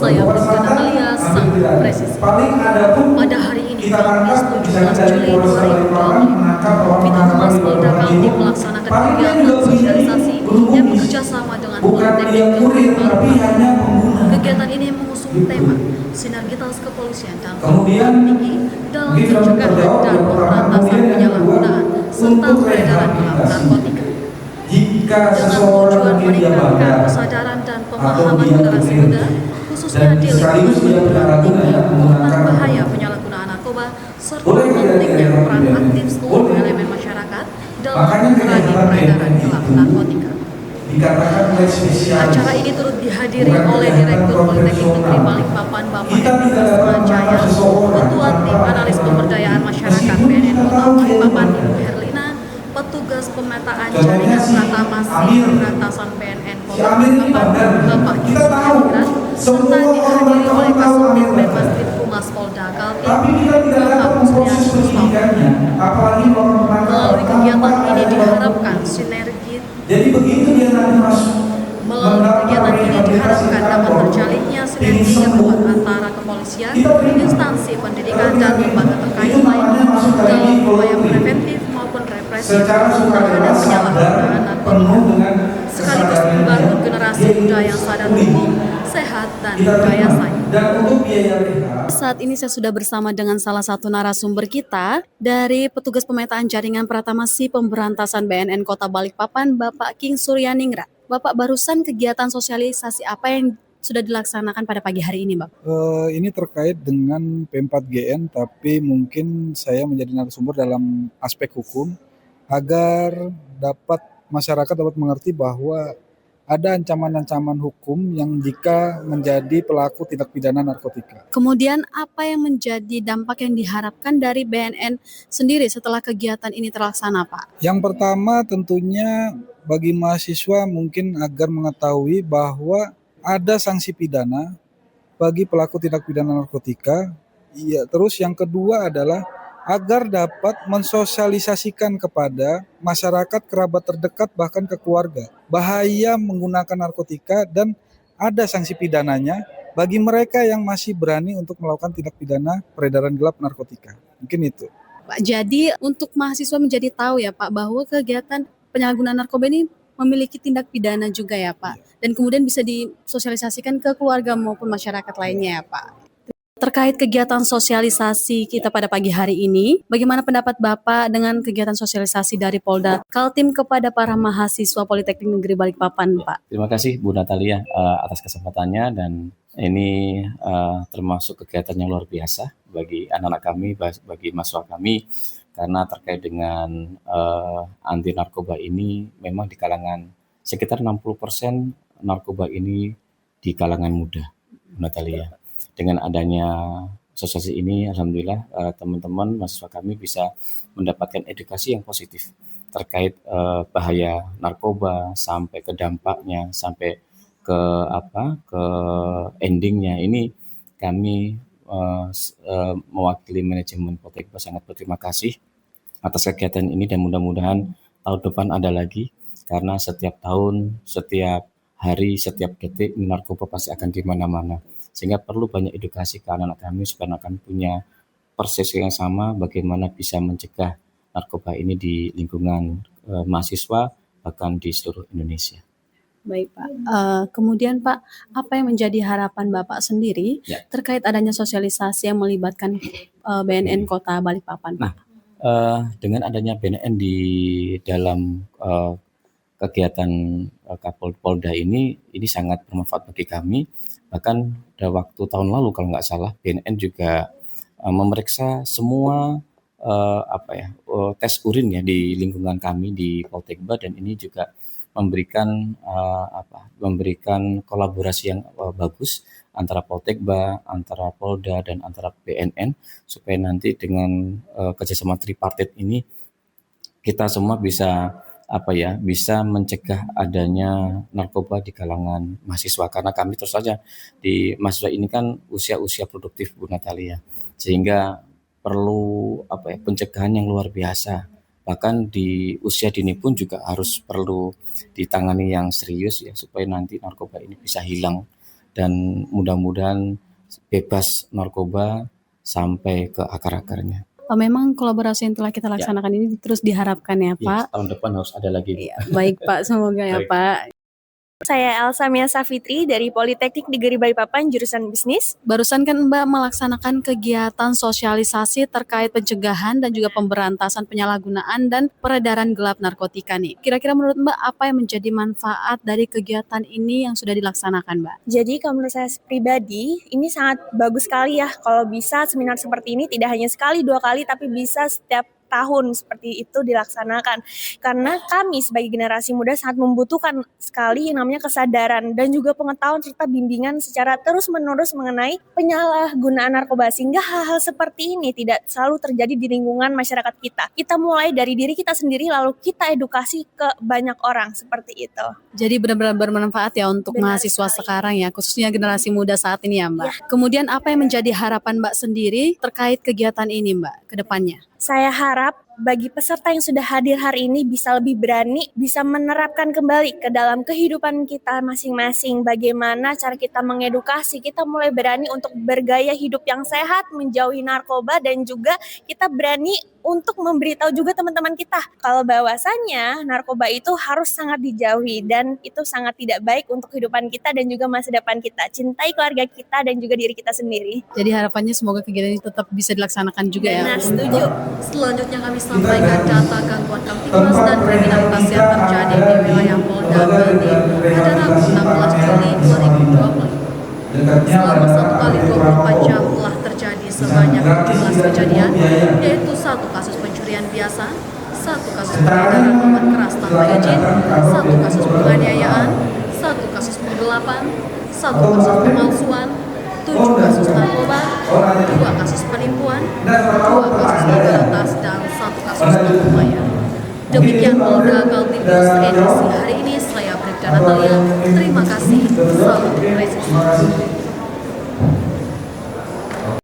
Saya Bunda Natalia, sang presisi. Pada hari ini, Kamis 17 Juli 2025, Bidokhumas Polda Kaltim melaksanakan kegiatan sosialisasi yang bekerjasama dengan Politeknik Negeri Balikpapan. Kegiatan ini mengusung tema sinergitas kepolisian dan perguruan tinggi dalam pencegahan dan pemberantasan penyalahgunaan serta peredaran gelap narkotika. Dengan tujuan meningkatkan kesadaran dan pemahaman generasi muda, khususnya di lingkungan perguruan tinggi, tentang bahaya penyalahgunaan narkoba serta pentingnya peran aktif seluruh elemen masyarakat dalam mengurangi peredaran gelap narkotika. Acara ini turut dihadiri oleh Direktur Politeknik Negeri Balikpapan Bapak Hendra Manjaya, Ketua Tim Analis Pemberdayaan Masyarakat BNN Kota Balikpapan Ibu Herlina, petugas pemetaan jaringan Pratamasi Pemberantasan BNN Kota Balikpapan Bapak Kisra, serta dihadiri oleh Kasubdit Bidmas Humas Polda Kaltim Bapak Suryani Mustafa. Melalui kegiatan ini diharapkan dapat terjalinnya sinergi yang kuat antara kepolisian, instansi pendidikan dan lembaga terkait lainnya dalam upaya preventif maupun represif terhadap penyalahgunaan narkotika, sekaligus membangun generasi muda yang sadar hukum, sehat, dan berdaya saing. Saat ini saya sudah bersama dengan salah satu narasumber kita dari petugas pemetaan jaringan Pratamasi Pemberantasan BNN Kota Balikpapan, Bapak King Suryaningrat. Bapak, barusan kegiatan sosialisasi apa yang sudah dilaksanakan pada pagi hari ini, Bapak? Ini terkait dengan P4GN, tapi mungkin saya menjadi narasumber dalam aspek hukum agar masyarakat dapat mengerti bahwa ada ancaman-ancaman hukum yang jika menjadi pelaku tindak pidana narkotika. Kemudian apa yang menjadi dampak yang diharapkan dari BNN sendiri setelah kegiatan ini terlaksana, Pak? Yang pertama tentunya bagi mahasiswa mungkin agar mengetahui bahwa ada sanksi pidana bagi pelaku tindak pidana narkotika. Iya, terus yang kedua adalah agar dapat mensosialisasikan kepada masyarakat, kerabat terdekat, bahkan ke keluarga bahaya menggunakan narkotika dan ada sanksi pidananya bagi mereka yang masih berani untuk melakukan tindak pidana peredaran gelap narkotika. Mungkin itu. Pak, jadi untuk mahasiswa menjadi tahu ya Pak bahwa kegiatan penyalahgunaan narkoba ini memiliki tindak pidana juga ya Pak, dan kemudian bisa disosialisasikan ke keluarga maupun masyarakat lainnya ya Pak. Terkait kegiatan sosialisasi kita pada pagi hari ini, bagaimana pendapat Bapak dengan kegiatan sosialisasi dari Polda Kaltim kepada para mahasiswa Politeknik Negeri Balikpapan, Pak? Terima kasih Bu Natalia atas kesempatannya, dan ini termasuk kegiatan yang luar biasa bagi anak-anak kami, bagi mahasiswa kami, karena terkait dengan anti narkoba ini memang di kalangan sekitar 60% narkoba ini di kalangan muda, Bu Natalia. Dengan adanya sosialisasi ini, alhamdulillah teman-teman mahasiswa kami bisa mendapatkan edukasi yang positif terkait bahaya narkoba, sampai ke dampaknya, sampai ke endingnya. Ini kami mewakili manajemen Poltekba sangat berterima kasih atas kegiatan ini, dan mudah-mudahan tahun depan ada lagi, karena setiap tahun, setiap hari, setiap detik narkoba pasti akan di mana-mana. Sehingga perlu banyak edukasi ke anak-anak kami supaya akan punya persepsi yang sama bagaimana bisa mencegah narkoba ini di lingkungan mahasiswa, bahkan di seluruh Indonesia. Baik Pak, kemudian Pak, apa yang menjadi harapan Bapak sendiri terkait adanya sosialisasi yang melibatkan BNN Kota Balikpapan? Nah, dengan adanya BNN di dalam kegiatan Kapolda ini sangat bermanfaat bagi kami. Bahkan pada waktu tahun lalu kalau nggak salah, BNN juga memeriksa semua tes urin ya di lingkungan kami di Poltekba, dan ini juga memberikan kolaborasi yang bagus antara Poltekba, antara Polda, dan antara BNN, supaya nanti dengan kerjasama tripartit ini kita semua bisa mencegah adanya narkoba di kalangan mahasiswa, karena kami terus saja di mahasiswa ini kan usia produktif Bu Natalia, sehingga perlu pencegahan yang luar biasa. Bahkan di usia dini pun juga harus perlu ditangani yang serius ya, supaya nanti narkoba ini bisa hilang dan mudah-mudahan bebas narkoba sampai ke akar-akarnya. Memang kolaborasi yang telah kita laksanakan ini terus diharapkan ya, Ya, Pak. tahun depan harus ada lagi. Bu. Iya, baik Pak, semoga ya Baik. Pak. Saya Elsa Mia Safitri dari Politeknik Negeri Balikpapan jurusan Bisnis. Barusan kan Mbak melaksanakan kegiatan sosialisasi terkait pencegahan dan juga pemberantasan penyalahgunaan dan peredaran gelap narkotika nih. Kira-kira menurut Mbak apa yang menjadi manfaat dari kegiatan ini yang sudah dilaksanakan, Mbak? Jadi kalau menurut saya pribadi, ini sangat bagus sekali ya kalau bisa seminar seperti ini tidak hanya sekali, 2 kali, tapi bisa setiap tahun seperti itu dilaksanakan. Karena kami sebagai generasi muda sangat membutuhkan sekali yang namanya kesadaran dan juga pengetahuan serta bimbingan secara terus-menerus mengenai penyalahgunaan narkoba sehingga hal-hal seperti ini tidak selalu terjadi di lingkungan masyarakat kita. Kita mulai dari diri kita sendiri lalu kita edukasi ke banyak orang seperti itu. Jadi benar-benar bermanfaat ya untuk Benar mahasiswa sekali. sekarang ya, khususnya generasi muda saat ini ya Mbak. Kemudian apa yang menjadi harapan Mbak sendiri terkait kegiatan ini Mbak ke depannya? Saya harap bagi peserta yang sudah hadir hari ini bisa lebih berani, bisa menerapkan kembali ke dalam kehidupan kita masing-masing. Bagaimana cara kita mengedukasi, kita mulai berani untuk bergaya hidup yang sehat, menjauhi narkoba, dan juga kita berani untuk memberitahu juga teman-teman kita kalau bahwasannya narkoba itu harus sangat dijauhi dan itu sangat tidak baik untuk kehidupan kita dan juga masa depan kita. Cintai keluarga kita dan juga diri kita sendiri. Jadi harapannya semoga kegiatan ini tetap bisa dilaksanakan juga ya. Nah, setuju. Selanjutnya kami sampaikan data gangguan kamtipmas dan kriminalitas yang terjadi di wilayah Polda Kaltim pada Rabu 16 Juli 2020. Selama 1 kali 24 jam telah terjadi sebanyak 12 kejadian, yaitu 1 kasus pencurian biasa, 1 kasus peredaran obat keras tanpa izin, 1 kasus penganiayaan, 1 kasus penggelapan, 1 kasus pemalsuan, 7 kasus narkoba, 2 kasus penipuan, 2 kasus gagal tas, dan 1 kasus narkoba. Demikian Polda Kaltim News edisi hari ini. Saya Bribda Natalia. Terima kasih. Salam presisi.